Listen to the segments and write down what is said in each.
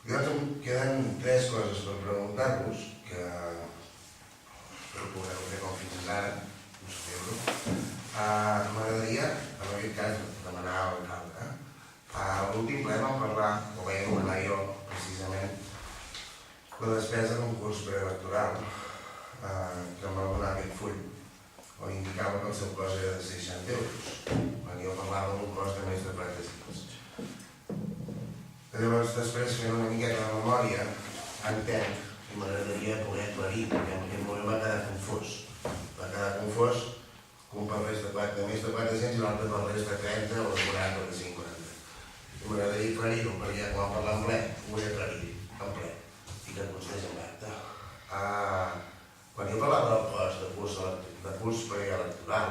Queden tres coses per preguntar-vos que procureu fer com fins ara, ho celebro. M'agradaria, en aquest cas, demanar a l'alcalde. A l'últim ple vam parlar, o vaig anomenar jo, precisament, la despesa d'un curs preelectoral que em va donar aquest full, on indicava que el seu cost era de 60 euros, quan jo parlava d'un cost de més de 45. Llavors, després, fent una miqueta de memòria, entenc i m'agradaria poder aclarir, perquè en aquest moment va quedar confós. Va quedar confós que un parlés de més de 400 i l'altre parlés de 30 o de 40 o de 50. I m'agradaria aclarir-ho, perquè ja quan parlar en ple, ho vull aclarir en ple, i que constés en acte. Quan jo parlava del cost de curs preelectoral,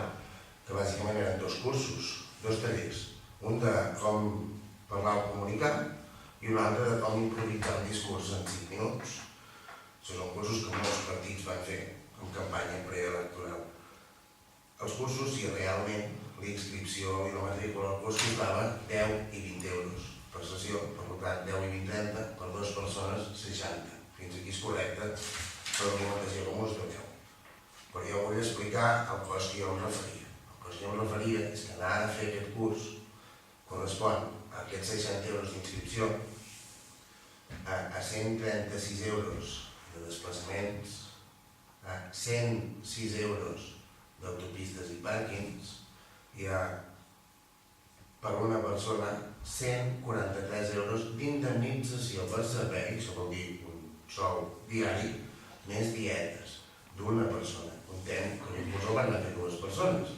que bàsicament eren dos cursos, dos tallers, un de com parlar o comunicar i un altre de com improvisar el discurs en 5 minuts. Això són cursos que molts partits van fer en campanya preelectoral. Els cursos, si realment l'inscripció i la matrícula al curs costava 10 i 20 euros per sessió, per tant 10 i 20, 30, per dues persones 60. Fins aquí és correcte per l'argumentació com us doneu. Però jo vull explicar el cost que jo em referia. El cost que jo em referia és que anar a fer aquest curs correspon a aquests 60 euros d'inscripció, a 136 euros de desplaçaments, a 106 euros d'autopistes i pàrquings i a, per una persona, 143 euros d'indemnització per servei, això vol dir un sou diari, més dietes d'una persona. Contem que aquest curs el van anar a fer dues persones.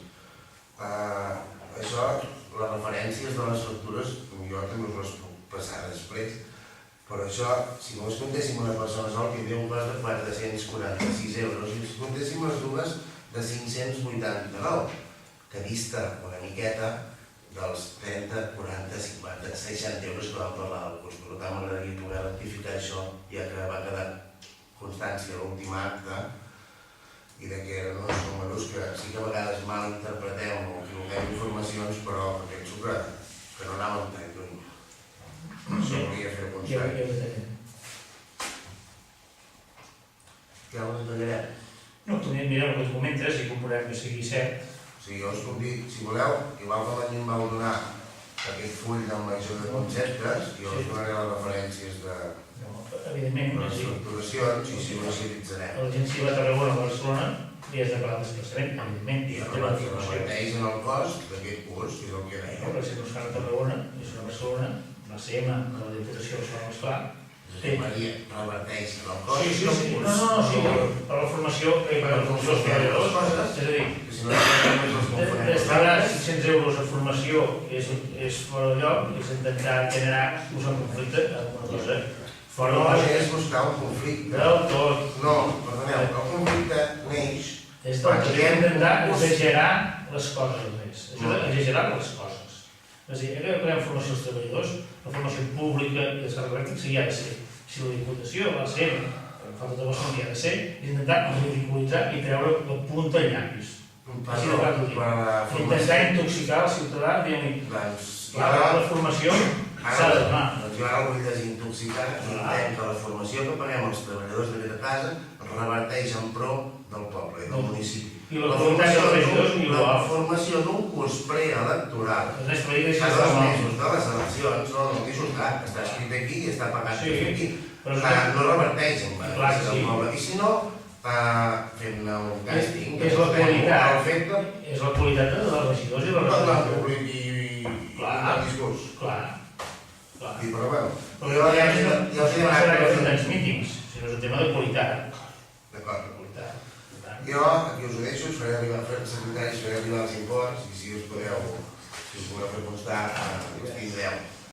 Això, les referències de les factures, jo també us les puc passar després, però això, si només comptéssim una persona sol, tindria un cost de 446 euros, i si comptéssim les dues, de 589, que dista una miqueta dels 30, 40, 50, 60 euros que vam parlar del curs. Per tant, m'agradaria poder rectificar això, ja que va quedar constància a l'últim acte, i que eren uns números que sí que a vegades mal interpretem o equivoquem informacions, però penso que no anàvem tan lluny. Això hauria de fer constar. Ja ho detallarem. No, també mirem els comentes i comparem que sigui cert. O sigui, jo us puc dir, si voleu, igual que l'any em vau donar aquest full del major de conceptes, jo us donaré les referències de les facturacions i si ho agilitzarem. L'agència de Tarragona a Barcelona li has de pagar el desplaçament, evidentment. I reparteix en el cost d'aquest curs, és el que deia. Per exemple, els cares de Tarragona, i és a Barcelona, la CM, de la Diputació de Barcelona, esclar. Maria, reparteix en el cost. Sí, per la formació que hi paga els treballadors. És a dir, destinar 500 euros a formació és fora de lloc i s'intentarà generar un conflicte amb una cosa fora de lloc. No, és buscar un conflicte. Del tot. No, perdoneu, el conflicte neix... És tot, intentar exagerar les coses més. Exagerar les coses. És a dir, que creem formació als treballadors, la formació pública i les càrregues pràctiques hi ha de ser. Si la Diputació va ser, per falta de Barcelona hi ha de ser, és intentar ridiculitzar i treure la punta al llapis. Així de clar t'ho dic. Intentar intoxicar el ciutadà dient-li, la formació s'ha de donar. Doncs jo ara vull desintoxicar i entenc que la formació que paguem als treballadors d'aquesta casa reverteix en pro del poble i del municipi. I la qualitat dels regidors igual. La formació d'un curs preelectoral a 2 mesos de les eleccions, no dissortar, està escrit aquí i està pagat aquí. No reverteix en benefici del poble. I si no, fent-ne un càsting, és la qualitat dels regidors i dels regidors. I el discurs. Clar. Però bueno, ja us he demanat que fem tants mítings, sinó és un tema de qualitat. D'acord. Jo aquí us ho deixo, us faré arribar al secretari, us faré arribar els imports i si us podeu fer constar, us tindreu.